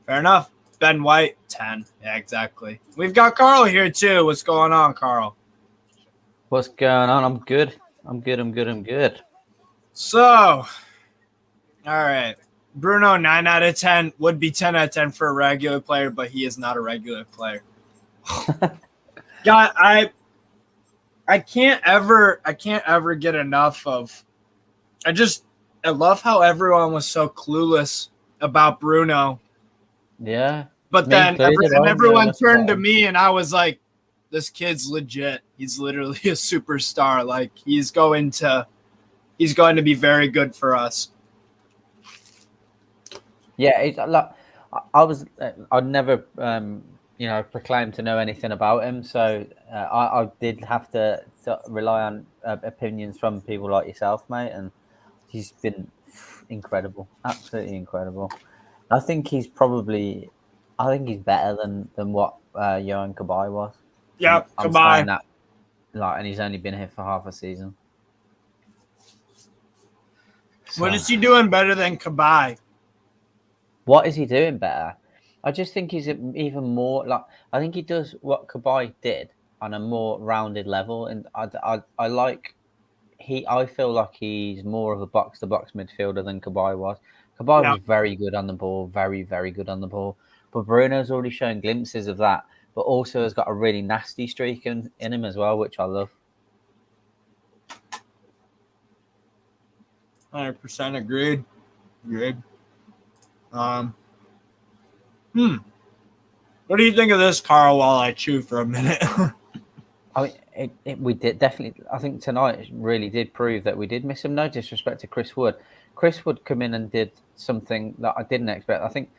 Fair enough. Ben White, 10. Yeah, exactly. We've got Carl here, too. What's going on, Carl? What's going on? I'm good. I'm good. So, all right. Bruno, 9 out of 10. Would be 10 out of 10 for a regular player, but he is not a regular player. God, I can't ever get enough of. I love how everyone was so clueless about Bruno. Yeah. But then everyone turned to me and I was like, this kid's legit. He's literally a superstar. Like he's going to be very good for us. Yeah, it's like I'd never proclaim to know anything about him, so I did have to rely on opinions from people like yourself, mate, and he's been incredible, absolutely incredible. I think he's better than what Johan Cabaye was. Yeah, I'm saying that, and he's only been here for half a season. So, what is he doing better than Cabaye? What is he doing better? I just think he's even more like. I think he does what Cabaye did on a more rounded level, and I feel like he's more of a box-to-box midfielder than Cabaye was. Cabaye was very good on the ball, very, very good on the ball. But Bruno's already shown glimpses of that, but also has got a really nasty streak in him as well, which I love. 100% agreed. What do you think of this, Carl, while I chew for a minute? I mean, we did definitely. I think tonight really did prove that we did miss him. No disrespect to Chris Wood. Chris Wood come in and did something that I didn't expect. I think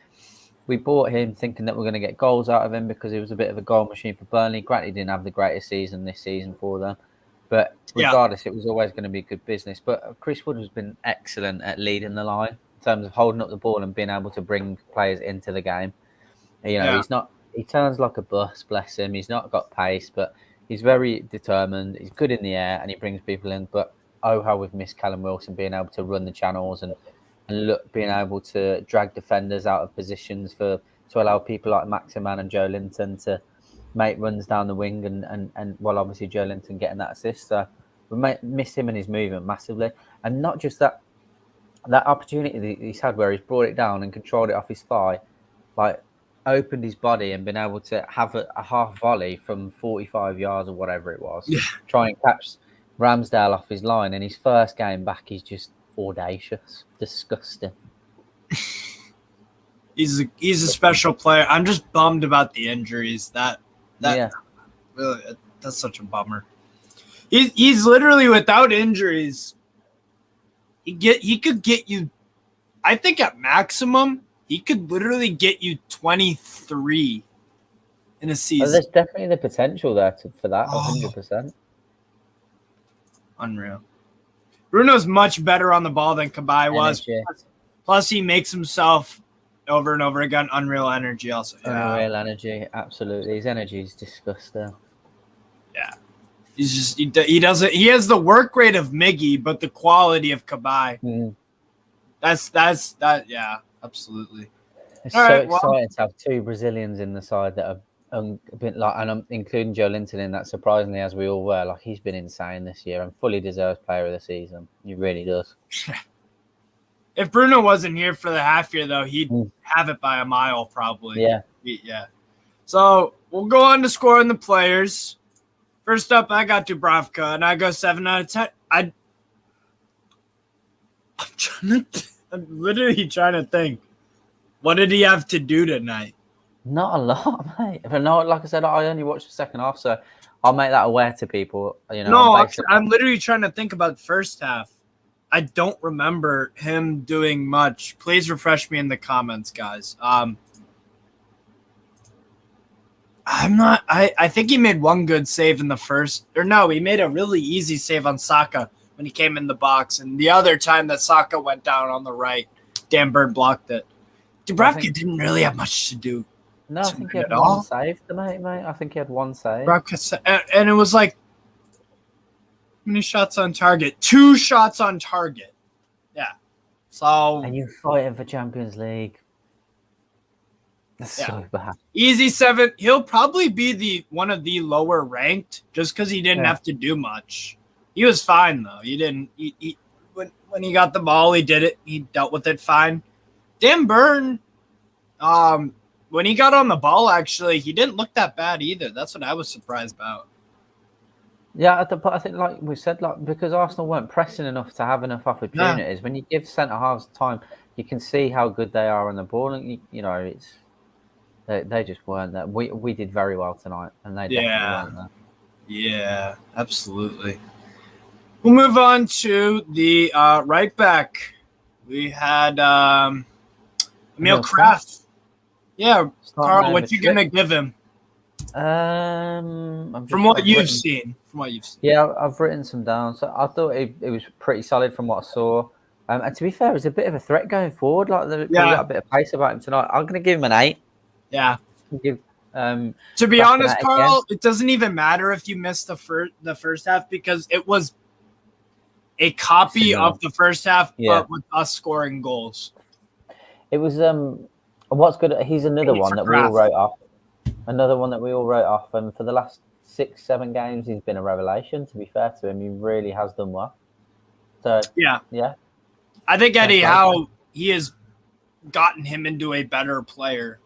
we bought him thinking that we're going to get goals out of him because he was a bit of a goal machine for Burnley. Granted, he didn't have the greatest season this season for them, but regardless, it was always going to be good business. But Chris Wood has been excellent at leading the line in terms of holding up the ball and being able to bring players into the game. He's not. He turns like a bus, bless him. He's not got pace, but he's very determined. He's good in the air and he brings people in. But how we've missed Callum Wilson being able to run the channels and being able to drag defenders out of positions to allow people like Maximin and Joelinton to make runs down the wing and obviously Joelinton getting that assist. So we miss him and his movement massively. And not just that opportunity that he's had where he's brought it down and controlled it off his thigh, like opened his body and been able to have a half volley from 45 yards or whatever it was, try and catch Ramsdale off his line. In his first game back, he's just audacious, disgusting. He's a special player. I'm just bummed about the injuries. Really, that's such a bummer. He's literally without injuries. He could get you, I think at maximum, he could literally get you 23 in a season. Oh, there's definitely the potential there for that, 100%. Unreal. Bruno's much better on the ball than Cabaye was. Plus, he makes himself over and over again. Unreal energy also. Yeah. Unreal energy, absolutely. His energy is disgusting. Yeah. He's just he has the work rate of Miggy, but the quality of Cabaye. Mm. That's absolutely. It's exciting to have two Brazilians in the side that have been like, and I'm including Joelinton in that. Surprisingly, as we all were, like he's been insane this year and fully deserves Player of the Season. He really does. If Bruno wasn't here for the half year, though, he'd have it by a mile probably. Yeah. So we'll go on to scoring the players. First up, I got Dubravka, and I go 7 out of 10. I'm literally trying to think. What did he have to do tonight? Not a lot, mate. But no, like I said, I only watched the second half, so I'll make that aware to people. I'm literally trying to think about the first half. I don't remember him doing much. Please refresh me in the comments, guys. I think he made one good save in the first. Or no, he made a really easy save on Saka when he came in the box. And the other time that Saka went down on the right, Dan Bird blocked it. Dubravka didn't really have much to do. No, I think he had one save tonight, mate. I think he had one save. And it was like, how many shots on target? 2 shots on target. Yeah. So. And you fighting for Champions League. That's so bad. Easy 7. He'll probably be one of the lower ranked just because he didn't have to do much. He was fine though. He didn't. When he got the ball, he did it. He dealt with it fine. Dan Burn, when he got on the ball, actually, he didn't look that bad either. That's what I was surprised about. Yeah, but I think, like we said, because Arsenal weren't pressing enough to have enough opportunities. When you give centre halves time, you can see how good they are on the ball, and they just weren't there. We did very well tonight, and they definitely weren't there. Yeah, absolutely. We'll move on to the right back. We had Emil Kraft. Yeah, Carl, what you gonna give him? From what you've seen. Yeah, I've written some down. So I thought it was pretty solid from what I saw. And to be fair, it was a bit of a threat going forward. Like they got a bit of pace about him tonight. I'm gonna give him an 8. Yeah. To be honest, Carl, it doesn't even matter if you missed the first half because it was a copy of the first half, but with us scoring goals. It was what's good. He's another one that we all wrote off. Another one that we all wrote off. And for the last 6-7 games, he's been a revelation. To be fair to him, he really has done well. So yeah. I think Eddie Howe, he has gotten him into a better player.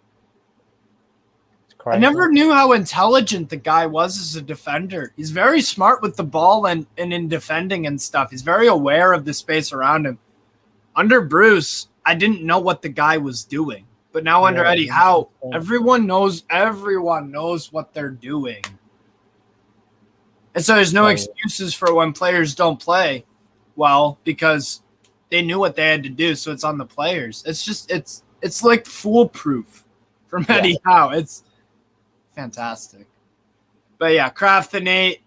I never knew how intelligent the guy was as a defender. He's very smart with the ball and in defending and stuff. He's very aware of the space around him. Under Bruce, I didn't know what the guy was doing. But now under Eddie Howe, everyone knows what they're doing. And so there's no excuses for when players don't play well because they knew what they had to do, so it's on the players. It's like foolproof from Eddie Howe. It's fantastic. But yeah, Kraft and 8.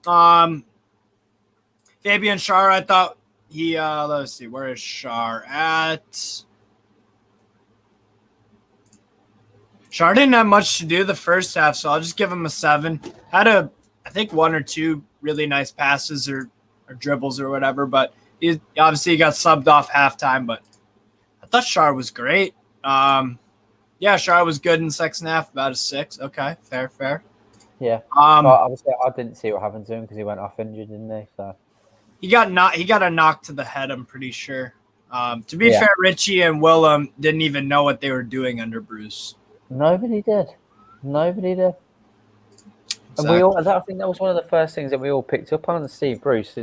Fabian Schär, I thought he let's see, where is Schär at? Schär didn't have much to do the first half, so I'll just give him a 7. Had I think 1 or 2 really nice passes or dribbles or whatever, but he obviously got subbed off halftime, but I thought Schär was great. Yeah, Schär was good in the second half, about a 6. Okay, fair. Yeah. Obviously, I didn't see what happened to him because he went off injured, didn't he? So he got a knock to the head, I'm pretty sure. To be fair, Richie and Willem didn't even know what they were doing under Bruce. Nobody did. Exactly. And I think that was one of the first things that we all picked up on Steve Bruce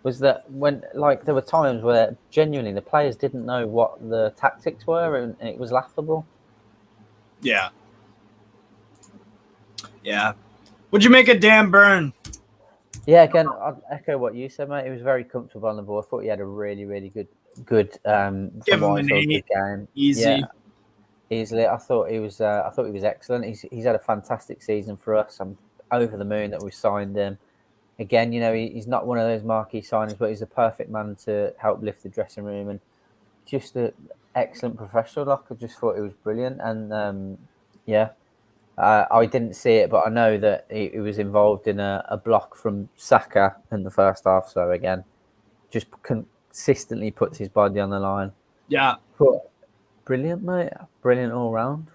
was that when there were times where genuinely the players didn't know what the tactics were and it was laughable. Yeah. What'd you make of Dan Burn? Yeah, again, I'd echo what you said, mate. He was very comfortable on the ball. I thought he had a really, really good give him an 8. Game. Easy. Yeah, easily. I thought he was excellent. He's had a fantastic season for us. I'm over the moon that we signed him. Again, he's not one of those marquee signings, but he's the perfect man to help lift the dressing room and just an excellent professional. I just thought it was brilliant. And I didn't see it, but I know that he was involved in a block from Saka in the first half. So again, just consistently puts his body on the line. Yeah. But brilliant, mate. Brilliant all round.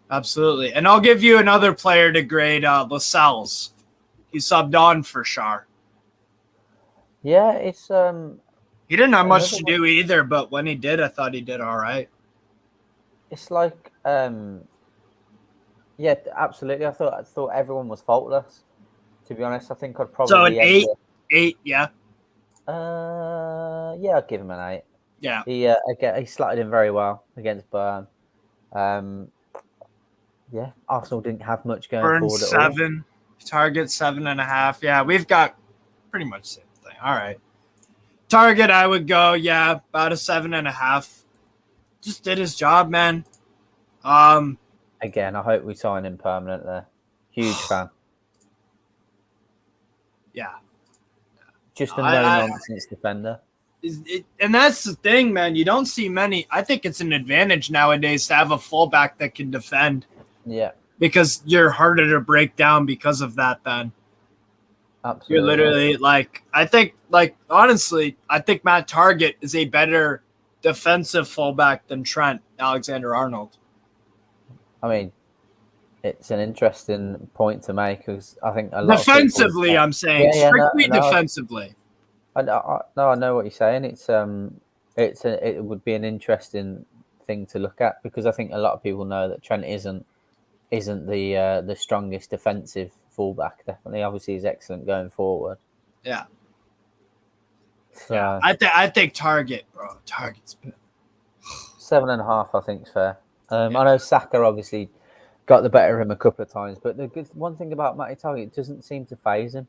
Absolutely. And I'll give you another player to grade, Lascelles. He subbed on for Schär. Yeah, it's he didn't have much to do either, but when he did, I thought he did all right. It's like yeah, absolutely. I thought everyone was faultless. To be honest, I think I'd probably so an 8. 8, yeah. Yeah, I'd give him an 8. Yeah. He slotted in very well against Burn. Yeah, Arsenal didn't have much going forward at all. 7. Targett 7.5. Yeah, we've got pretty much the same thing. All right. Targett, I would go, about a 7.5. Just did his job, man. Again, I hope we sign him permanently. Huge fan. Yeah. Just a no-nonsense defender. And that's the thing, man. You don't see many. I think it's an advantage nowadays to have a fullback that can defend. Yeah. Because you're harder to break down because of that, then. Absolutely. You're literally honestly, I think Matt Targett is a better defensive fullback than Trent Alexander-Arnold. I mean, it's an interesting point to make because I think a lot defensively, of I'm saying strictly defensively. I know what you're saying. It would be an interesting thing to look at because I think a lot of people know that Trent isn't the strongest defensive fullback. Definitely, obviously, he's excellent going forward. Yeah. So, yeah, I think Targett, bro. Targett's 7.5. I think is fair. I know Saka obviously got the better of him a couple of times, but the good one thing about Matty Targett doesn't seem to phase him.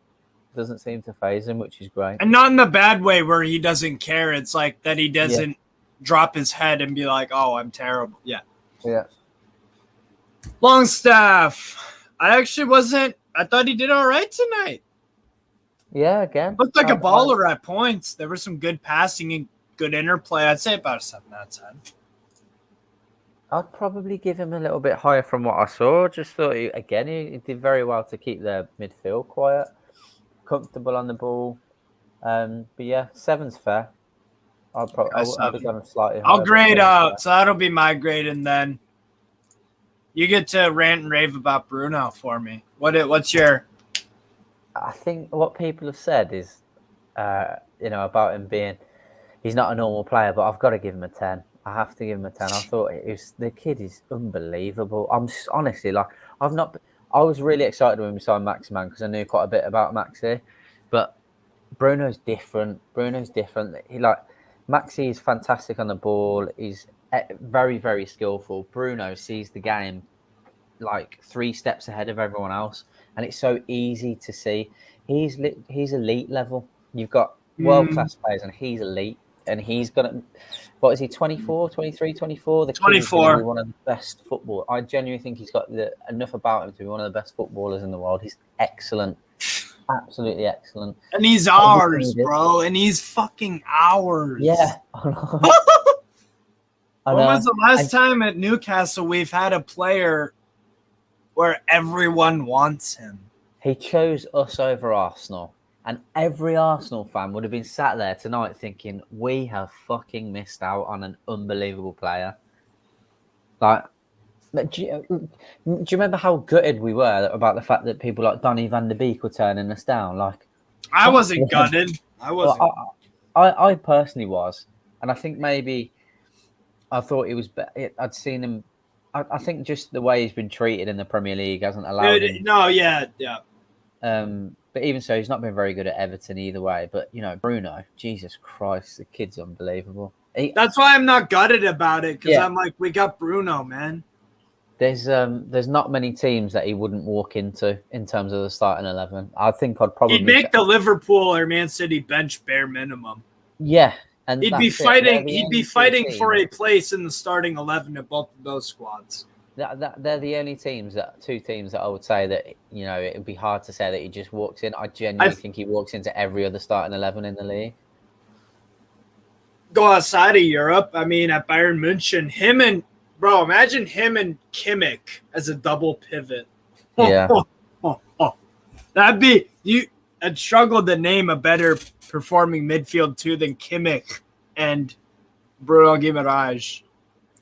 Which is great. And not in the bad way where he doesn't care. It's like that he doesn't drop his head and be like, "Oh, I'm terrible." Yeah. Yeah. Longstaff. I thought he did all right tonight. Yeah, again. Looked like a baller at points. There was some good passing and good interplay. I'd say about a 7 out of 10. I'd probably give him a little bit higher from what I saw. Just thought he did very well to keep their midfield quiet, comfortable on the ball. But yeah, 7's fair. I'd have gone slightly higher. I'll grade out, so that'll be my grade, and then you get to rant and rave about Bruno for me. What's your? I think what people have said is, about him being, he's not a normal player, but I've got to give him a 10. I have to give him a 10. I thought the kid is unbelievable. I'm honestly I was really excited when we signed Maximin because I knew quite a bit about Maxi, but Bruno's different. Maxi is fantastic on the ball. He's very, very skillful. Bruno sees the game like 3 steps ahead of everyone else, and it's so easy to see. He's elite level. You've got world-class players, and he's elite. And he's gonna, what is he, 24, 23, 24? The kid 24. Is gonna be one of the best football. I genuinely think he's got enough about him to be one of the best footballers in the world. He's excellent. Absolutely excellent. And he's ours, bro. And he's fucking ours. Yeah. When was the last time at Newcastle we've had a player where everyone wants him? He chose us over Arsenal. And every Arsenal fan would have been sat there tonight thinking, we have fucking missed out on an unbelievable player. Like, do you remember how gutted we were about the fact that people like Donny van der Beek were turning us down? Like, I wasn't gutted. I personally was. And I think maybe I thought he was better. I'd seen him. I think just the way he's been treated in the Premier League hasn't allowed him. No, yeah. But even so, he's not been very good at Everton either way. But, Bruno, Jesus Christ, the kid's unbelievable. That's why I'm not gutted about it, because I'm like, we got Bruno, man. There's not many teams that he wouldn't walk into in terms of the starting 11. I think I'd probably... He'd make the Liverpool or Man City bench bare minimum. Yeah. And he'd be fighting for a place in the starting 11 of both of those squads. They're the only two teams that I would say that, it would be hard to say that he just walks in. I genuinely think he walks into every other starting 11 in the league. Go outside of Europe. I mean, at Bayern München, imagine him and Kimmich as a double pivot. Yeah. That'd be, I'd struggle to name a better performing midfield too than Kimmich and Bruno Guimaraes.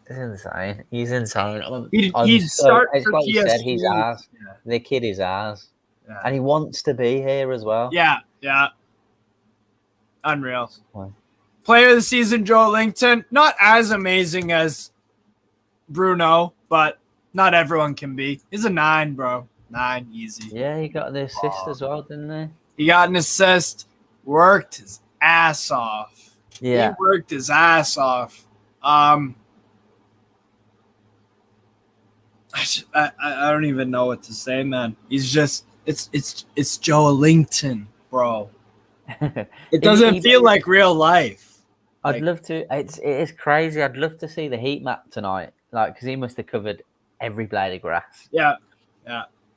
He's insane. He'd start for like PSG. You said, he's ours. Yeah. The kid is ours. Yeah. And he wants to be here as well. Yeah. Unreal. Player of the season, Joelinton. Not as amazing as Bruno, but not everyone can be. He's a 9, bro. 9, easy. Yeah, he got the assist as well, didn't he? He got an assist. Worked his ass off. Yeah. He worked his ass off. I don't even know what to say, man. He's just it's Joelinton, bro. It doesn't feel like real life. I'd love to. It is crazy. I'd love to see the heat map tonight, because he must have covered every blade of grass. Yeah.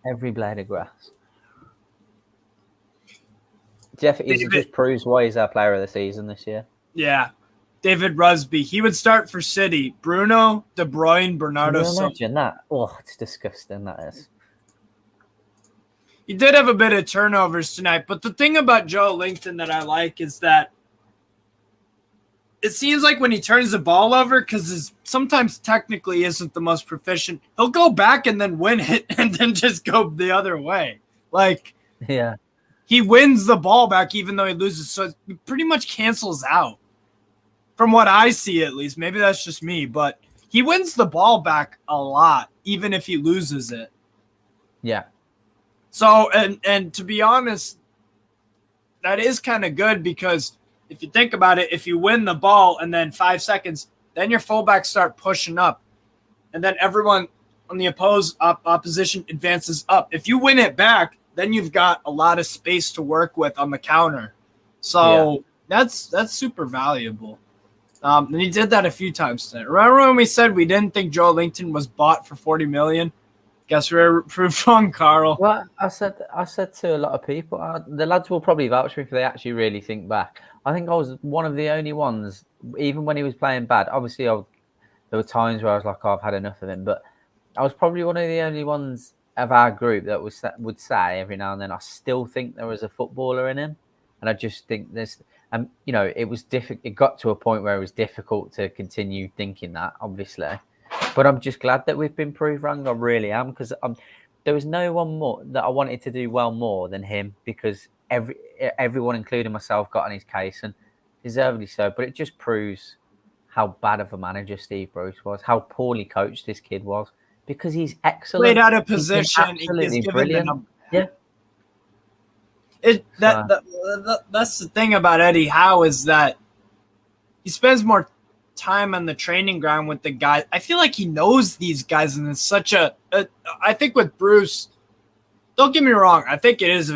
Every blade of grass. Jeff, it just proves why he's our player of the season this year. Yeah. David Rusby, he would start for City. Bruno, De Bruyne, Bernardo Silva. Imagine that. Oh, it's disgusting, that is. He did have a bit of turnovers tonight, but the thing about Joelinton that I like is that it seems like when he turns the ball over, because his sometimes technically isn't the most proficient, he'll go back and then win it and then just go the other way. Like, yeah, he wins the ball back even though he loses. So it pretty much cancels out from what I see, at least. Maybe that's just me, but he wins the ball back a lot, even if he loses it. Yeah. So, and to be honest, that is kind of good because if you think about it, if you win the ball and then 5 seconds, then your fullbacks start pushing up. And then everyone on the opposition advances up. If you win it back, then you've got a lot of space to work with on the counter. So that's super valuable. And he did that a few times tonight. Remember when we said we didn't think Joelinton was bought for 40 million? Guess we were proved wrong, Carl. Well, I said to a lot of people, the lads will probably vouch for me if they actually really think back. I think I was one of the only ones, even when he was playing bad. Obviously, there were times where I was like, oh, I've had enough of him. But I was probably one of the only ones of our group that would say every now and then, I still think there was a footballer in him. And I just think there's... you know, it was difficult. It got to a point where it was difficult to continue thinking that, obviously. But I'm just glad that we've been proved wrong. I really am, because there was no one more that I wanted to do well more than him, because everyone, including myself, got on his case, and deservedly so. But it just proves how bad of a manager Steve Bruce was, how poorly coached this kid was, because he's excellent. Played out of position. Absolutely brilliant. Yeah. That's the thing about Eddie Howe, is that he spends more time on the training ground with the guys. I feel like he knows these guys, and it's such I think with Bruce, don't get me wrong, I think it is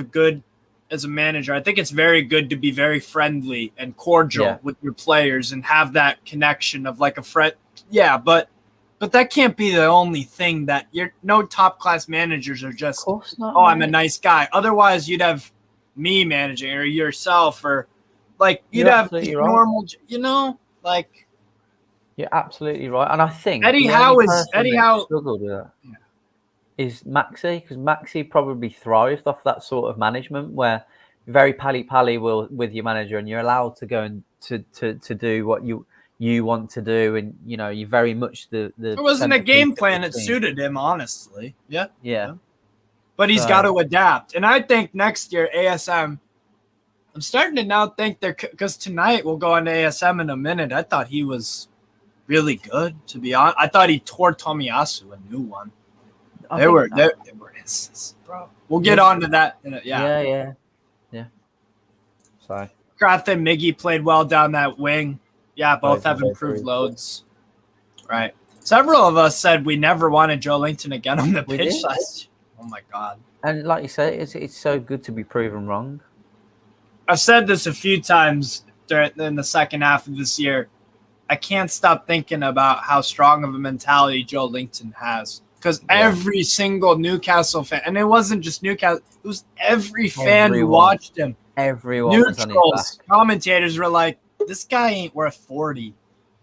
as a manager, I think it's very good to be very friendly and cordial with your players and have that connection of like a friend. Yeah, but that can't be the only thing. That no top class managers are just, of course not, I'm a nice guy. Otherwise, you'd have me managing, or yourself, or like you'd have normal, right. You know, like you're absolutely right. And I think Eddie Howe struggled with that. Yeah. Is Maxi, because Maxi probably thrived off that sort of management where very pally with your manager, and you're allowed to go and to do what you want to do, and you know you very much the. It wasn't a game plan that suited him, honestly. Yeah. But he's got to adapt. And I think next year, ASM, I'm starting to now think because tonight we'll go on to ASM in a minute. I thought he was really good, to be honest. I thought he tore Tomiyasu a new one. They were his, bro. We'll get on to that. Yeah. Sorry. Kraft and Miggy played well down that wing. Yeah, both have improved loads. Right. Several of us said we never wanted Joelinton again on the pitch last year. Oh, my God. And like you say, it's so good to be proven wrong. I've said this a few times in the second half of this year. I can't stop thinking about how strong of a mentality Joelinton has. Because every single Newcastle fan, and it wasn't just Newcastle, it was every fan who watched him. Everyone was on his back. Commentators were like, this guy ain't worth 40.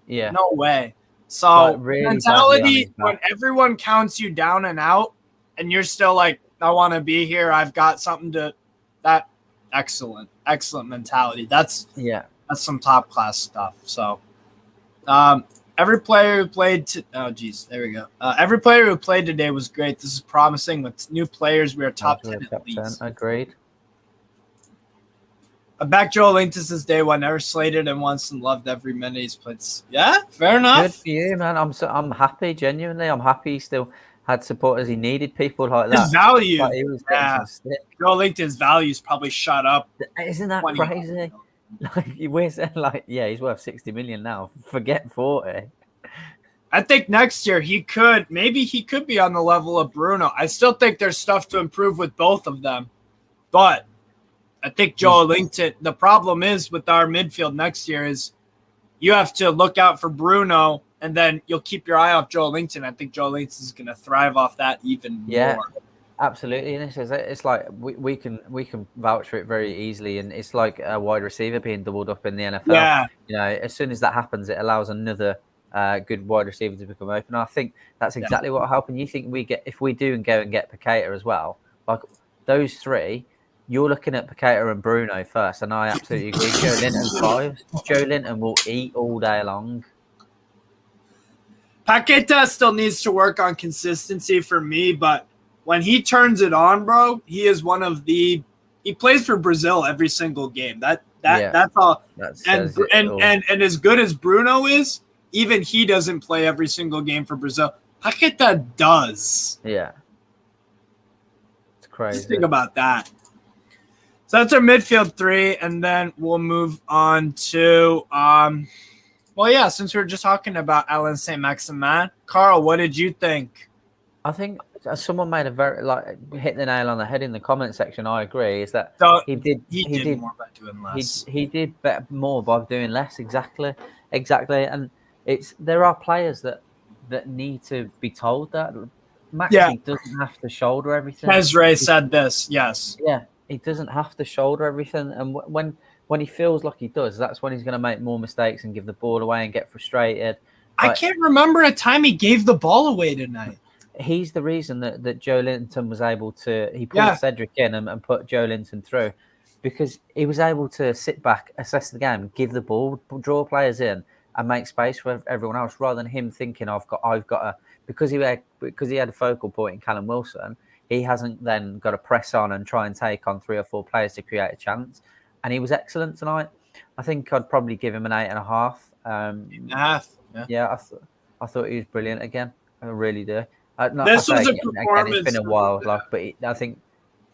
Yeah. No way. So really mentality, when everyone counts you down and out, and you're still like, I want to be here. I've got something to that. Excellent mentality. That's some top class stuff. So, every player who played. There we go. Every player who played today was great. This is promising. With new players, we are top 10 at least. Agreed. I back Joelinton since day one. Never slated him once and loved every minute he's played. Yeah, fair enough. Good for you, man. I'm happy. Genuinely, I'm happy. He still had supporters. He needed people like that. His value. Joelinton's value's probably shot up. Isn't that crazy? We're saying he's worth 60 million now. Forget 40. I think next year he could be on the level of Bruno. I still think there's stuff to improve with both of them, but I think Joelinton. The problem is with our midfield next year is you have to look out for Bruno, and then you'll keep your eye off Joelinton. I think Joelinton is going to thrive off that even more. Absolutely. And it's like we can vouch for it very easily, and it's like a wide receiver being doubled up in the NFL. Yeah. You know, as soon as that happens, it allows another good wide receiver to become open. I think that's exactly what will happen. You think if we do and go and get Paqueta as well, like those three. You're looking at Paqueta and Bruno first, and I absolutely agree. Joelinton 5. Joelinton will eat all day long. Paqueta still needs to work on consistency for me, but when he turns it on, bro, he is one of the. He plays for Brazil every single game. That's all. And as good as Bruno is, even he doesn't play every single game for Brazil. Paqueta does. Yeah, it's crazy. Just think about that. So that's our midfield three, and then we'll move on to since we were just talking about Alan Saint-Maximin, Carl, what did you think? I think someone made a very hit the nail on the head in the comment section. I agree. Is that he did more by doing less. He did more by doing less. Exactly. And there are players that need to be told that Maxi doesn't have to shoulder everything. Desiree said this. Yes. Yeah, he doesn't have to shoulder everything, and when he feels like he does, that's when he's going to make more mistakes and give the ball away and get frustrated. I can't remember a time he gave the ball away tonight. He's the reason that Joelinton was able to. He put Cedric in and put Joelinton through, because he was able to sit back, assess the game, give the ball, draw players in, and make space for everyone else, rather than him thinking I've got a because he had a focal point in Callum Wilson. He hasn't then got to press on and try and take on 3 or 4 players to create a chance. And he was excellent tonight. I think I'd probably give him an 8.5. 8.5. Yeah, I thought he was brilliant again. I really do. This was a performance. It's been a while, I think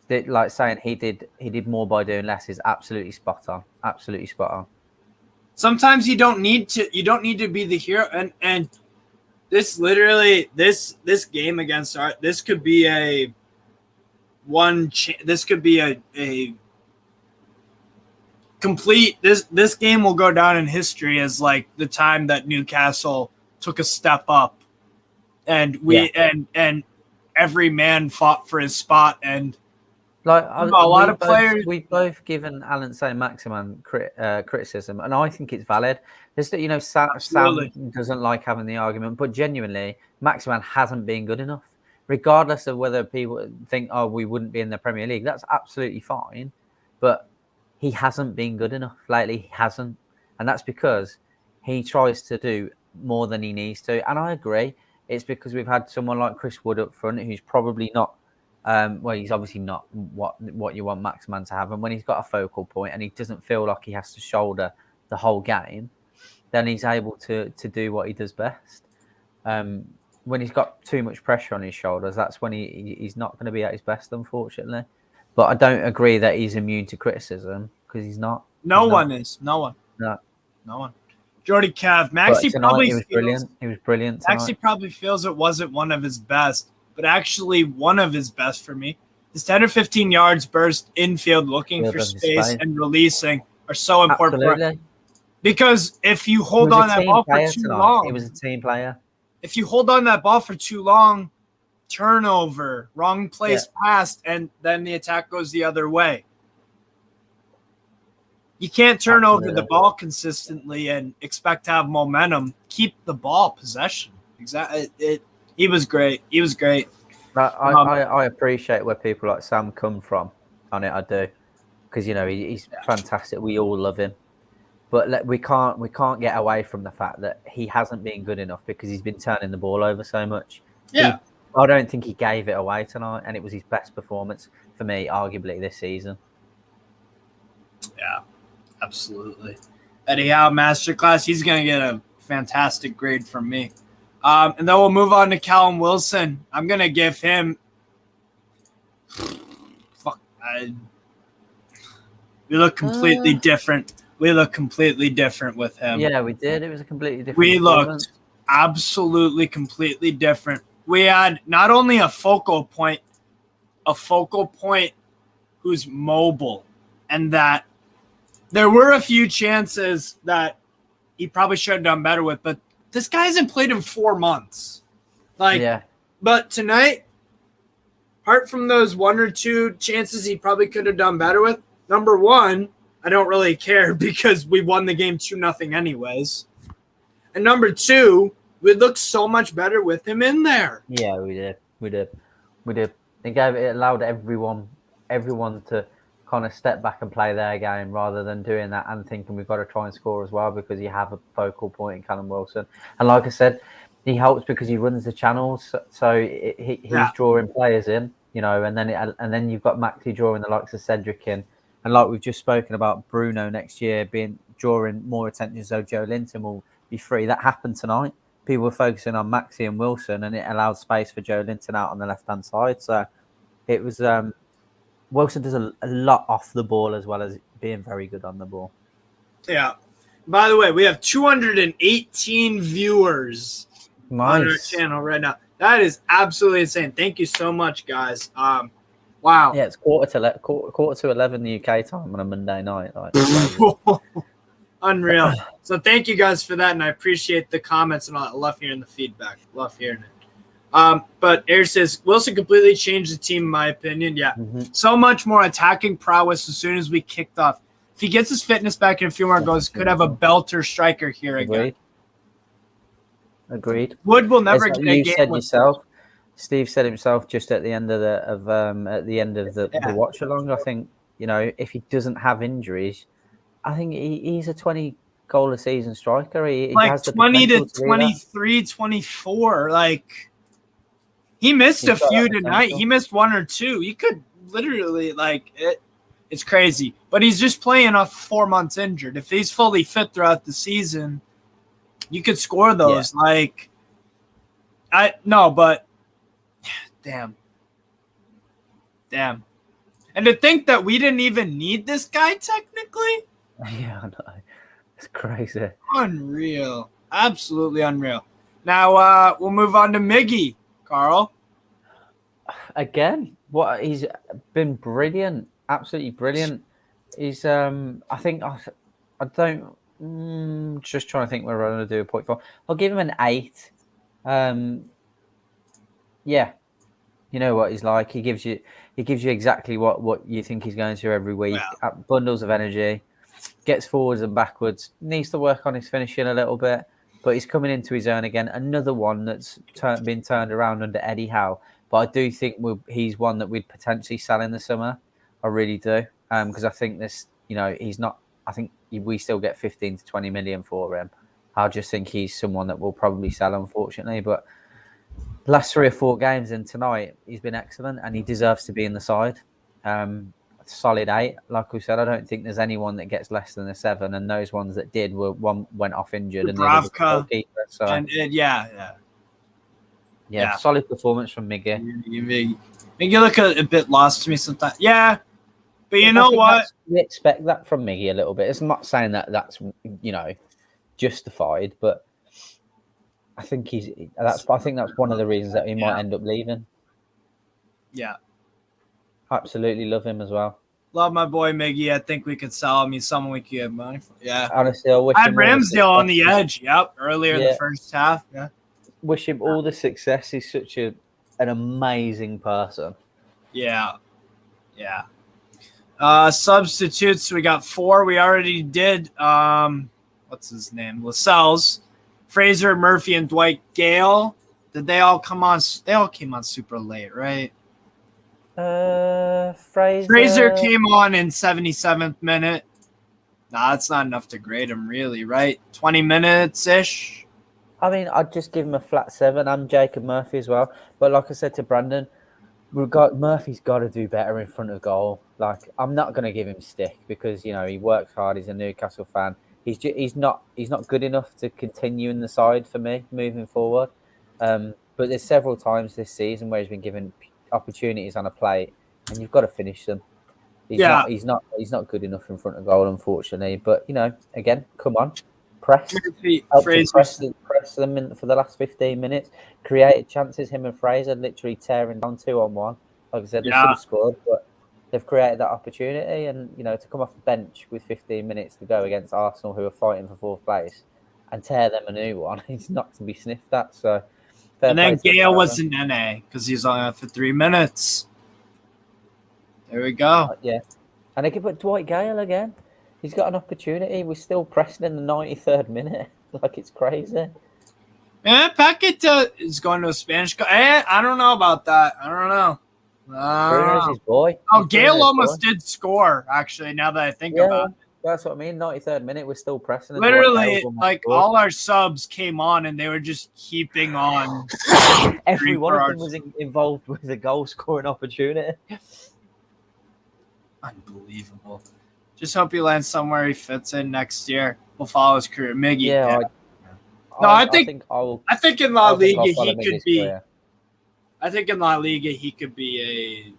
that, saying he did more by doing less is absolutely spot on. Absolutely spot on. Sometimes you don't need to be the hero, and this literally this game against Art, this could be a complete. This game will go down in history as like the time that Newcastle took a step up, and and every man fought for his spot, and a lot of players. We've both given Alan Saint-Maximin criticism, and I think it's valid. There's that Sam doesn't like having the argument, but genuinely, Maximin hasn't been good enough. Regardless of whether people think, we wouldn't be in the Premier League, that's absolutely fine. But he hasn't been good enough lately. He hasn't. And that's because he tries to do more than he needs to. And I agree. It's because we've had someone like Chris Wood up front who's probably not, he's obviously not what you want Maximin to have. And when he's got a focal point and he doesn't feel like he has to shoulder the whole game, then he's able to do what he does best. When he's got too much pressure on his shoulders, that's when he's not going to be at his best, unfortunately. But I don't agree that he's immune to criticism, because he's not. No one is. No one. Jordy Cav. Maxi probably he was brilliant. He was brilliant tonight. Maxi probably feels it wasn't one of his best, but actually one of his best for me. His 10 or 15 yards burst infield, looking for space and releasing are so important. Absolutely. Because if you hold on that ball for too long, he was a team player. If you hold on that ball for too long, turnover, wrong place passed, and then the attack goes the other way. You can't turn over the ball consistently and expect to have momentum. Keep the ball possession. Exactly. He was great. I appreciate where people like Sam come from on it. I do, because he's fantastic. We all love him. But we can't get away from the fact that he hasn't been good enough, because he's been turning the ball over so much. Yeah. I don't think he gave it away tonight, and it was his best performance for me, arguably, this season. Yeah, absolutely. Eddie Howe masterclass. He's going to get a fantastic grade from me. And then we'll move on to Callum Wilson. I'm going to give him. We look completely different. We look completely different with him. Yeah, we did. It was a completely different. We looked absolutely completely different. We had not only a focal point who's mobile, and that there were a few chances that he probably should have done better with, but this guy hasn't played in 4 months. But tonight, apart from those 1 or 2 chances he probably could have done better with, number one, I don't really care because we won the game 2-0 anyways. And number two, we looked so much better with him in there. Yeah, we did. It allowed everyone to kind of step back and play their game, rather than doing that and thinking we've got to try and score as well, because you have a focal point in Callum Wilson. And like I said, he helps because he runs the channels, so he's drawing players in, and then you've got Maxi drawing the likes of Cedric in, and like we've just spoken about Bruno next year drawing more attention, so Joelinton will be free. That happened tonight. People were focusing on Maxi and Wilson, and it allowed space for Joelinton out on the left-hand side. So it was Wilson does a lot off the ball as well as being very good on the ball. Yeah. By the way, we have 218 viewers on our channel right now. That is absolutely insane. Thank you so much, guys. Wow. Yeah, it's quarter to 11 UK time on a Monday night. Unreal. So thank you guys for that, and I appreciate the comments and all that. I love hearing the feedback. Love hearing it. But Air says Wilson completely changed the team, in my opinion. Yeah. So much more attacking prowess as soon as we kicked off. If he gets his fitness back in a few more goals, could have a belter striker here again. Agreed. Wood will never get a game. Said yourself. Steve said himself just at the end of the watch along. I think if he doesn't have injuries, I think he's a 20 goal a season striker. He has the 20 to 23, 24. Like he missed a few tonight. He missed one or two. He could literally it's crazy. But he's just playing off 4 months injured. If he's fully fit throughout the season, you could score those. But damn. And to think that we didn't even need this guy technically. Yeah, I know. It's crazy. Unreal. Absolutely unreal. Now we'll move on to Miggy, Carl. Again, he's been brilliant. Absolutely brilliant. He's just trying to think where we're going to do a point for. I'll give him an 8. Yeah. You know what he's like. He gives you exactly what you think he's going to every week. Wow. Bundles of energy, gets forwards and backwards, needs to work on his finishing a little bit, but he's coming into his own again. Another one that's been turned around under Eddie Howe. But I do think he's one that we'd potentially sell in the summer. I really do. Because I think he's not. I think we still get 15 to 20 million for him. I just think he's someone that we'll probably sell, unfortunately. But last 3 or 4 games and tonight, he's been excellent and he deserves to be in the side. Solid 8. Like we said, I don't think there's anyone that gets less than a 7, and those ones that did one went off injured. Dubravka, and the other yeah. Solid performance from Miggy. Miggy look a bit lost to me sometimes. Yeah. But you know what? We expect that from Miggy a little bit. It's not saying that that's justified, but I think that's one of the reasons that he might end up leaving. Yeah. Absolutely love him as well. Love my boy Miggy. I think we could sell him. He's someone we could get money for. Yeah. Honestly, I had Ramsdale on the edge. Yep. Earlier in the first half. Yeah. Wish him all the success. He's such an amazing person. Yeah. Yeah. Substitutes, we got 4. We already did what's his name? Lascelles, Fraser, Murphy, and Dwight Gale. Did they all come on? They all came on super late, right? Fraser came on in 77th minute. Nah, that's not enough to grade him, really, right? 20 minutes ish. I mean, I'd just give him a flat 7. I'm Jacob Murphy as well, but like I said to Brandon, Murphy's got to do better in front of goal. Like, I'm not going to give him stick because he works hard. He's a Newcastle fan. He's not good enough to continue in the side for me moving forward. But there's several times this season where he's been given opportunities on a plate, and you've got to finish them. He's not good enough in front of goal, unfortunately. But again, come on, press them in for the last 15 minutes. Created chances. Him and Fraser literally tearing down 2-on-1. Like I said, they should have scored, but they've created that opportunity. And to come off the bench with 15 minutes to go against Arsenal, who are fighting for 4th place, and tear them a new one, it's not to be sniffed at. So, and then Gale was in NA because he's only on for 3 minutes. There we go. Yeah, and they could put Dwight Gale again. He's got an opportunity. We're still pressing in the 93rd minute. Like, it's crazy. Yeah, Paquet is going to a Spanish. I don't know about that. I don't know. Bruno's his boy. Oh, Gale almost did score, actually, now that I think about it. That's what I mean. 93rd minute, we're still pressing. Literally, like all our subs came on and they were just keeping on. Every one of them was involved with the goal scoring opportunity. Unbelievable. Just hope he lands somewhere he fits in next year. We'll follow his career. Miggy. Yeah. I think in La Liga he could be. Career. I think in La Liga he could be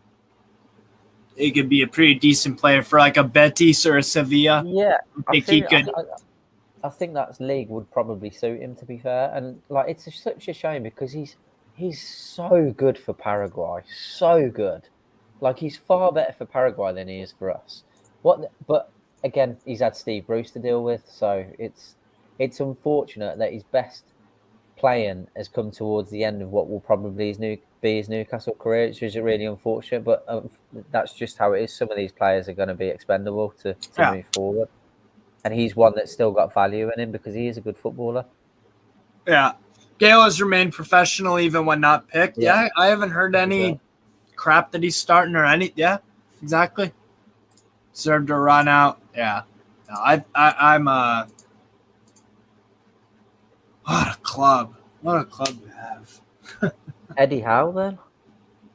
a pretty decent player for like a Betis or a Sevilla. Yeah, I think that league would probably suit him, to be fair. And like, it's such a shame because he's so good for Paraguay, so good. Like, he's far better for Paraguay than he is for us. But again, he's had Steve Bruce to deal with, so it's unfortunate that his best playing has come towards the end of what will probably be his Newcastle career, which is really unfortunate. But that's just how it is. Some of these players are going to be expendable to move forward, and he's one that's still got value in him because he is a good footballer. Yeah, Gale has remained professional even when not picked. Yeah, I haven't heard any crap that he's starting or any. Yeah, exactly. Deserved to run out. Yeah, no, I'm What a club we have. Eddie Howe, then?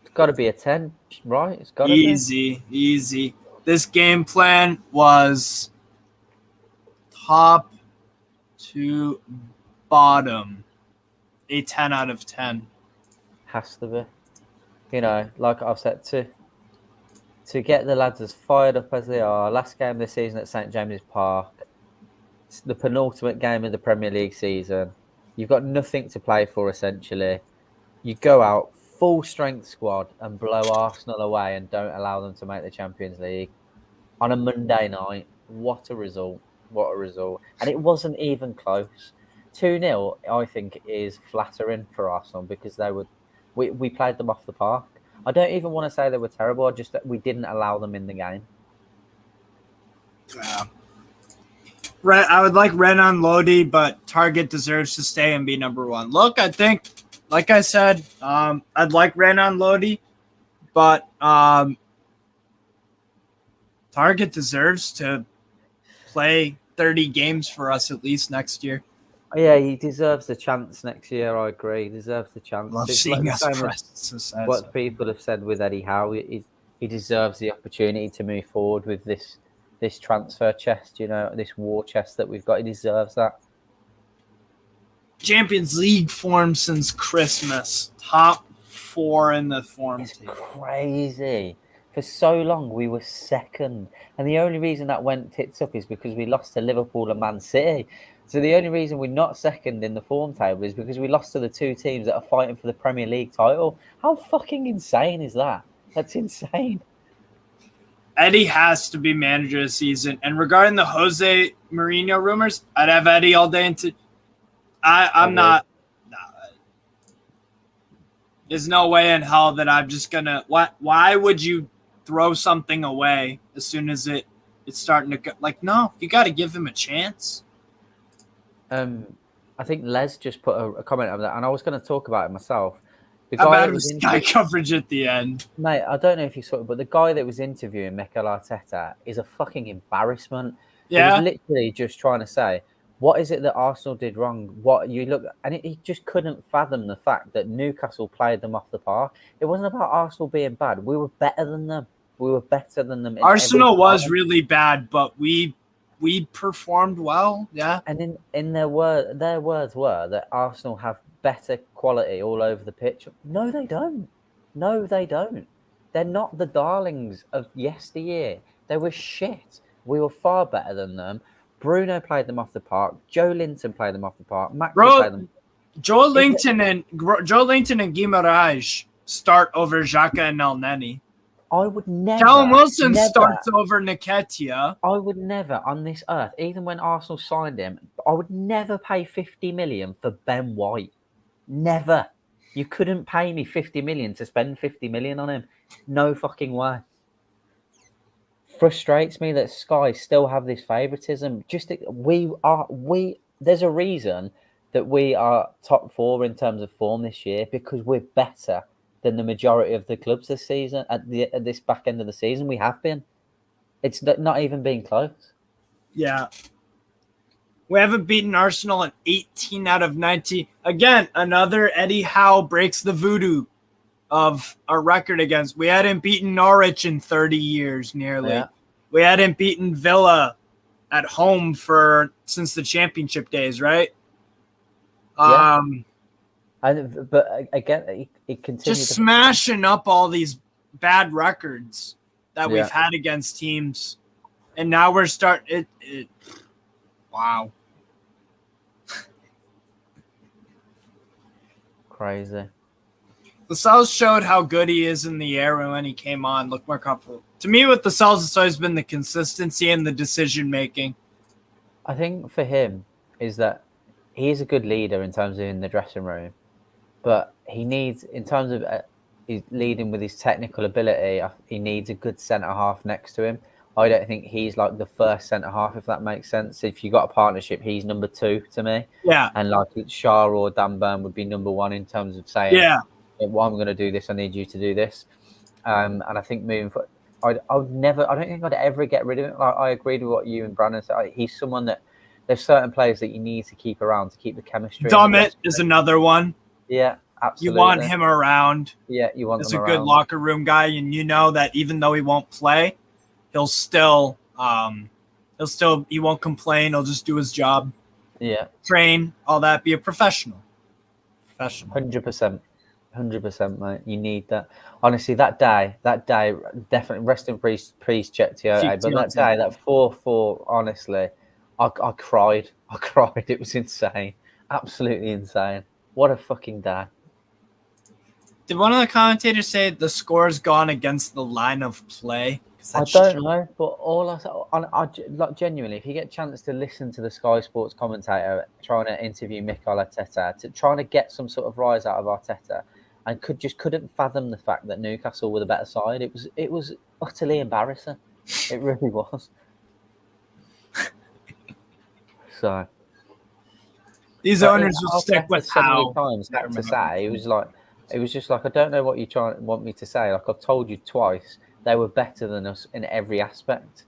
It's got to be a 10, right? It's got to be. Easy. This game plan was top to bottom. A 10 out of 10. Has to be. You know, like I've said, to get the lads as fired up as they are, last game of the season at St James's Park, it's the penultimate game of the Premier League season. You've got nothing to play for, essentially. You go out, full strength squad, and blow Arsenal away and don't allow them to make the Champions League on a Monday night. What a result. What a result. And it wasn't even close. 2-0, I think, is flattering for Arsenal because we played them off the park. I don't even want to say they were terrible, just that we didn't allow them in the game. Yeah. I would like Renan Lodi, but Targett deserves to stay and be number one. Look, I think, like I said, I'd like Renan Lodi, but Targett deserves to play 30 games for us at least next year. Yeah, he deserves the chance next year. I agree. He deserves the chance. Love seeing us press. What people have said with Eddie Howe, he deserves the opportunity to move forward with this transfer chest, you know, this war chest that we've got. He deserves that. Champions League form since Christmas. Top 4 in the form. It's crazy. For so long, we were second. And the only reason that went tits up is because we lost to Liverpool and Man City. So the only reason we're not second in the form table is because we lost to the two teams that are fighting for the Premier League title. How fucking insane is that? That's insane. Eddie has to be manager of the season. And regarding the Jose Mourinho rumors, I'd have Eddie all day. I'm not. There's no way in hell that I'm just going to. Why would you throw something away as soon as it's starting to go? Like, no, you got to give him a chance. I think Les just put a comment on that, and I was going to talk about it myself. The guy about his Sky coverage at the end? Mate, I don't know if you saw it, but the guy that was interviewing Mikel Arteta is a fucking embarrassment. Yeah. He was literally just trying to say, what is it that Arsenal did wrong? What you look, and he just couldn't fathom the fact that Newcastle played them off the park. It wasn't about Arsenal being bad. We were better than them. Arsenal was really bad, but we performed well. Yeah. And in their words were that Arsenal have better quality all over the pitch. No, they don't. They're not the darlings of yesteryear. They were shit. We were far better than them. Bruno played them off the park. Joelinton played them off the park. played them. Joelinton and Guimaraes start over Xhaka and Elneny. I would never. Callum Wilson starts over Nketiah. I would never on this earth, even when Arsenal signed him, I would never pay 50 million for Ben White. Never. You couldn't pay me 50 million to spend 50 million on him. No fucking way. Frustrates me that Sky still have this favoritism. There's a reason that we are top 4 in terms of form this year because we're better than the majority of the clubs this season. At this back end of the season, we have been. It's not even been close. Yeah. We haven't beaten Arsenal in 18 out of 19. Again, another Eddie Howe breaks the voodoo of our record against. We hadn't beaten Norwich in 30 years nearly. Yeah. We hadn't beaten Villa at home since the championship days, right? Yeah. But again, it continues just smashing up all these bad records that we've had against teams, and now we're starting it. Wow. Crazy. Lascelles showed how good he is in the air when he came on. Looked more comfortable. To me, with Lascelles, it's always been the consistency and the decision making. I think for him is that he is a good leader in terms of in the dressing room, but he needs, in terms of he's leading with his technical ability, he needs a good centre half next to him. I don't think he's like the first centre half, if that makes sense. If you got a partnership, he's number 2 to me. Yeah. And like Shah or Dan Burn would be number 1 in terms of saying, well, I'm going to do this. I need you to do this. And I think moving forward, I don't think I'd ever get rid of him. Like, I agreed with what you and Brandon said. He's someone that there's certain players that you need to keep around to keep the chemistry. Dummett is another one. Yeah, absolutely. You want him around. Yeah, you want him around. He's a good locker room guy, and you know that even though he won't play, he'll still he won't complain. He'll just do his job. Yeah. Train, all that. Be a professional. 100%, mate. You need that. Honestly, that day, definitely rest in peace, Chetio. But that day, that 4-4, honestly, I cried. It was insane. Absolutely insane. What a fucking day. Did one of the commentators say the score's gone against the line of play? I don't know, but all I like, genuinely, if you get a chance to listen to the Sky Sports commentator trying to interview Mikel Arteta, trying to get some sort of rise out of Arteta, and couldn't fathom the fact that Newcastle were the better side. It was utterly embarrassing. It really was. So these owners will stick with how times had to say. It was just like, I don't know what you want me to say. Like, I've told you twice, they were better than us in every aspect.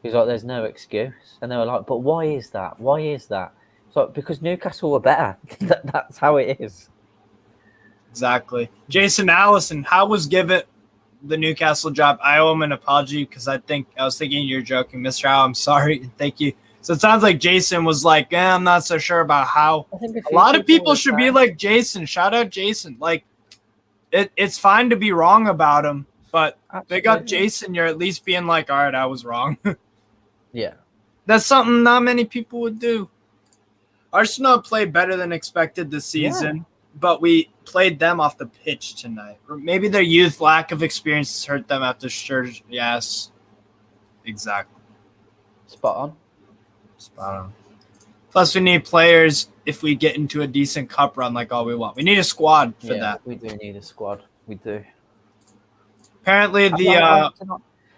He's like, there's no excuse. And they were like, but why is that? Why is that? It's like, because Newcastle were better. That's how it is. Exactly. Jason Allison, how was given the Newcastle job? I owe him an apology because I was thinking you're joking. Mr. Howe, I'm sorry. Thank you. So it sounds like Jason was like, I'm not so sure about how. A lot of people should be like Jason. Shout out Jason. Like, it's fine to be wrong about him, but big up Jason. You're at least being like, all right, I was wrong. Yeah. That's something not many people would do. Arsenal played better than expected this season, but we played them off the pitch tonight. Or maybe their youth lack of experience has hurt them after Sturridge. Yes, exactly. Spot on. Plus, we need players if we get into a decent cup run like all we want. We need a squad for that. We do need a squad. We do. Apparently,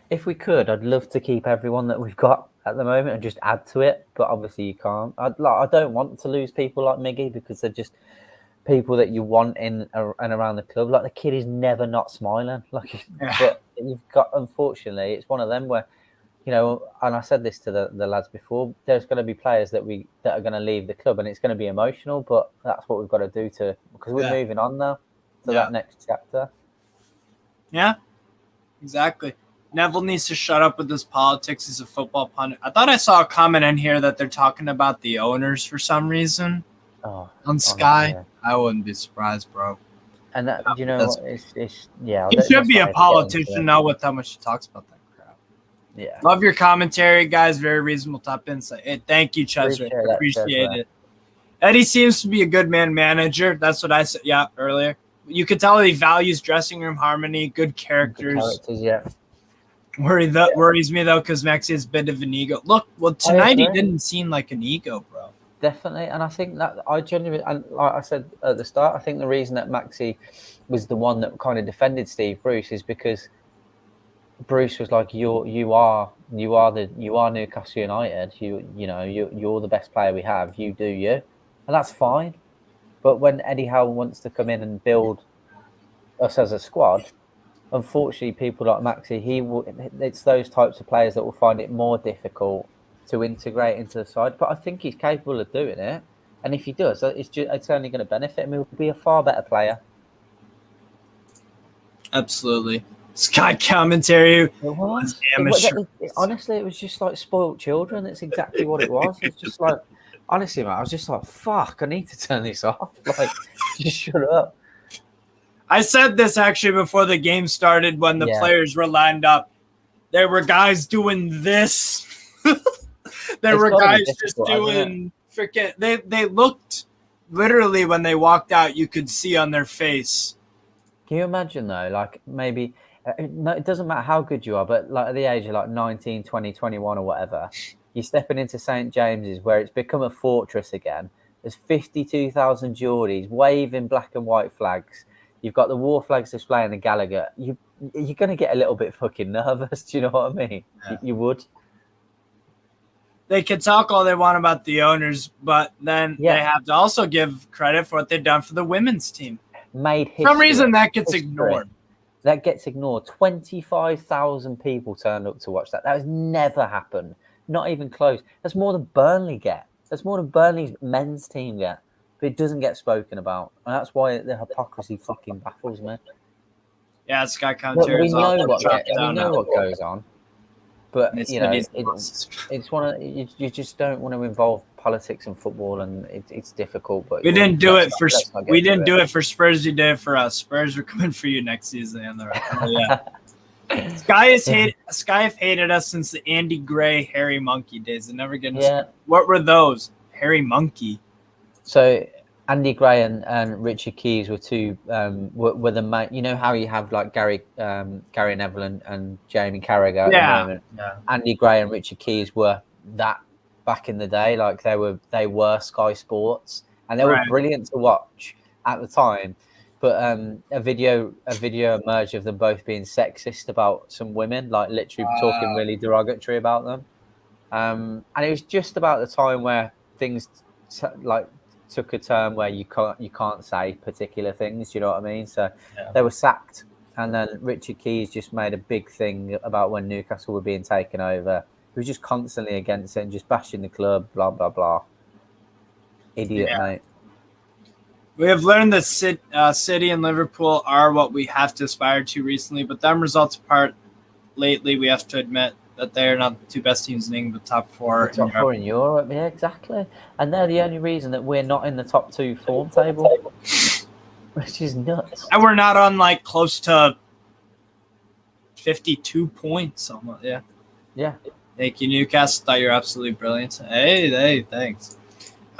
if we could, I'd love to keep everyone that we've got at the moment and just add to it. But obviously, you can't. I don't want to lose people like Miggy because they're just people that you want in and around the club. Like, the kid is never not smiling. But you've got, unfortunately, it's one of them where, you know, and I said this to the lads before, there's going to be players that are going to leave the club and it's going to be emotional, but that's what we've got to do because we're moving on now to that next chapter. Yeah, exactly. Neville needs to shut up with this politics. He's a football pundit. I thought I saw a comment in here that they're talking about the owners for some reason on Sky. Yeah. I wouldn't be surprised, bro. And that, you know, it's he should be a politician now with how much he talks about that crap. Yeah. Love your commentary, guys. Very reasonable top insight. Hey, thank you, Cheswick. Appreciate it. Eddie seems to be a good manager. That's what I said earlier. You could tell he values dressing room harmony, good characters. Worries me, though, because Maxi is a bit of an ego. Look, tonight he didn't seem like an ego, bro. Definitely, and I think that I genuinely, and like I said at the start, I think the reason that Maxi was the one that kind of defended Steve Bruce is because Bruce was like, you are Newcastle United. You're the best player we have. You do you, and that's fine. But when Eddie Howe wants to come in and build us as a squad, unfortunately, people like Maxi, it's those types of players that will find it more difficult to integrate into the side. But I think he's capable of doing it. And if he does, it's only going to benefit him. He'll be a far better player. Absolutely. Sky commentary was amateur. Honestly, it was just like spoiled children. It's exactly what it was. It's just like, honestly, man, I was just like, fuck, I need to turn this off. Like, just shut up. I said this actually before the game started when the players were lined up. There were guys doing this. There were guys just doing freaking. They looked literally when they walked out, you could see on their face. Can you imagine though? Like maybe it doesn't matter how good you are, but like at the age of like 19, 20, 21 or whatever, you're stepping into St. James's where it's become a fortress again. There's 52,000 Geordies waving black and white flags. You've got the war flags displaying the Gallagher. You're going to get a little bit fucking nervous. Do you know what I mean? Yeah. You would. They can talk all they want about the owners, but then they have to also give credit for what they've done for the women's team. Made history. For some reason, that gets ignored. That gets ignored. 25,000 people turned up to watch that. That has never happened. Not even close. That's more than Burnley get. That's more than Burnley's men's team get. But it doesn't get spoken about. And that's why the hypocrisy fucking baffles me. Yeah, Sky commentary. We know what goes on. But, you know, it's one of, you just don't want to involve politics and football, and it's difficult. But we didn't do it for Spurs. We did it for us. Spurs are coming for you next season. And Sky have hated us since the Andy Gray, Harry Monkey days. They never get us. What were those? Harry Monkey. So Andy Gray and Richard Keys were two were the main. You know how you have like Gary Neville and Jamie Carragher at the moment. Yeah. Andy Gray and Richard Keys were that back in the day. Like they were Sky Sports, and they were brilliant to watch at the time. But a video emerged of them both being sexist about some women, like literally talking really derogatory about them. And it was just about the time where things took a turn where you can't say particular things. You know what I mean? So they were sacked, and then Richard Keys just made a big thing about when Newcastle were being taken over. He was just constantly against it and just bashing the club. Blah blah blah. Idiot, mate. We have learned that City and Liverpool are what we have to aspire to recently, but them results apart lately, we have to admit that they're not the two best teams in England, but top four in Europe. Yeah, exactly. And they're the only reason that we're not in the top two form table, which is nuts. And we're not on like close to 52 points. Yeah. Thank you, Newcastle. Thought you're absolutely brilliant. Hey, thanks.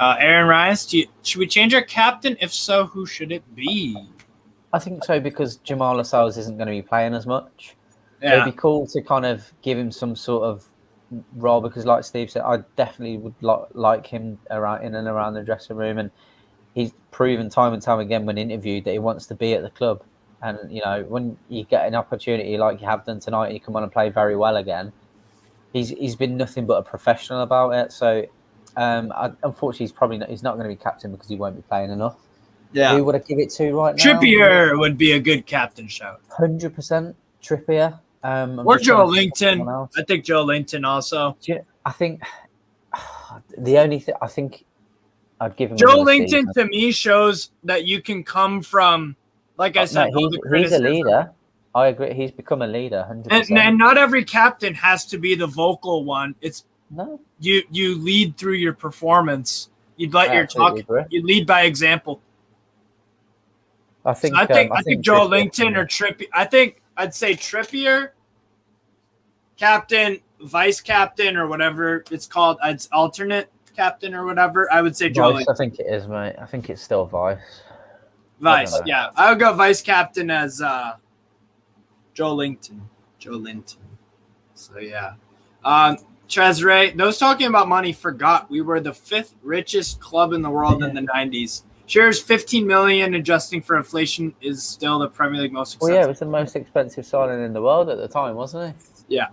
Aaron Rice, should we change our captain? If so, who should it be? I think so, because Jamal Lascelles isn't going to be playing as much. Yeah. It'd be cool to kind of give him some sort of role, because like Steve said, I definitely would like him in and around the dressing room, and he's proven time and time again when interviewed that he wants to be at the club. And, you know, when you get an opportunity like you have done tonight, you come on and play very well again. He's been nothing but a professional about it. So, unfortunately, he's not going to be captain because he won't be playing enough. Yeah. Who would I give it to right now? Trippier would be a good captain shout. 100% Trippier. Or Joelinton. I think Joelinton also. I think the only thing I think I'd give him. Joelinton to me shows that you can come from, like I said, he's a leader. I agree. He's become a leader. 100%. And not every captain has to be the vocal one. It's you lead through your performance. You'd let your talk. You lead by example. I think Joelinton or Trippier. I think I'd say Trippier, captain, vice captain, or whatever it's called. It's alternate captain or whatever. I would say Joelinton. I think it is, mate. I think it's still vice. Vice, yeah. I would go vice captain as Joelinton. So yeah. Cesare, those talking about money forgot we were the 5th richest club in the world in the 90s. Shares 15 million, adjusting for inflation, is still the Premier League most expensive. Well, yeah, it was the most expensive signing in the world at the time, wasn't it? Yeah.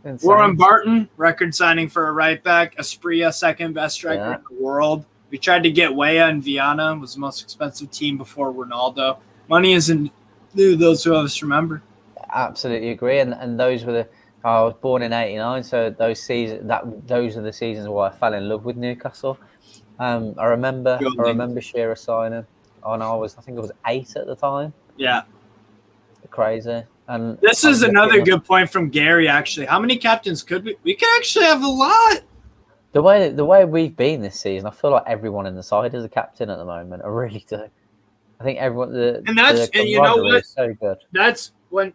Insane. Warren Barton, record signing for a right back. Asprilla, second best striker in the world. We tried to get Weah and Viana, was the most expensive team before Ronaldo. Money isn't new, those who of us remember. Absolutely agree. And those were I was born in '89, so those are the seasons where I fell in love with Newcastle. I remember Shearer signing, and I think I was 8 at the time. Yeah, crazy. And this is another good point from Gary. Actually, how many captains could we? We could actually have a lot. The way we've been this season, I feel like everyone in the side is a captain at the moment. I really do. I think everyone. And you know what? Is so good. That's when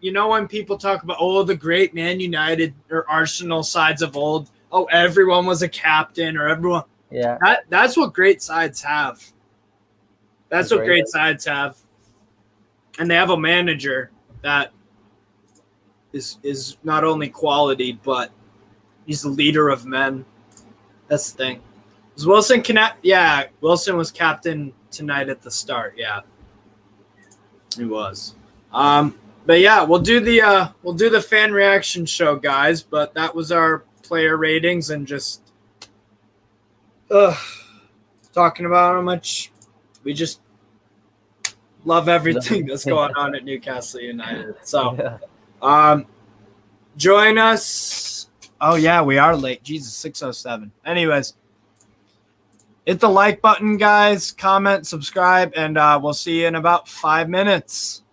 people talk about the great Man United or Arsenal sides of old. Oh, everyone was a captain, or everyone. Yeah. That's what great sides have. That's what great sides have, and they have a manager that is not only quality, but he's the leader of men. That's the thing. Was Wilson Wilson was captain tonight at the start. Yeah, he was. But yeah, we'll do the fan reaction show, guys. But that was our player ratings and just talking about how much we just love everything that's going on at Newcastle United. So, join us. Oh yeah, we are late. Jesus, 6:07. Anyways, hit the like button, guys. Comment, subscribe, and we'll see you in about 5 minutes.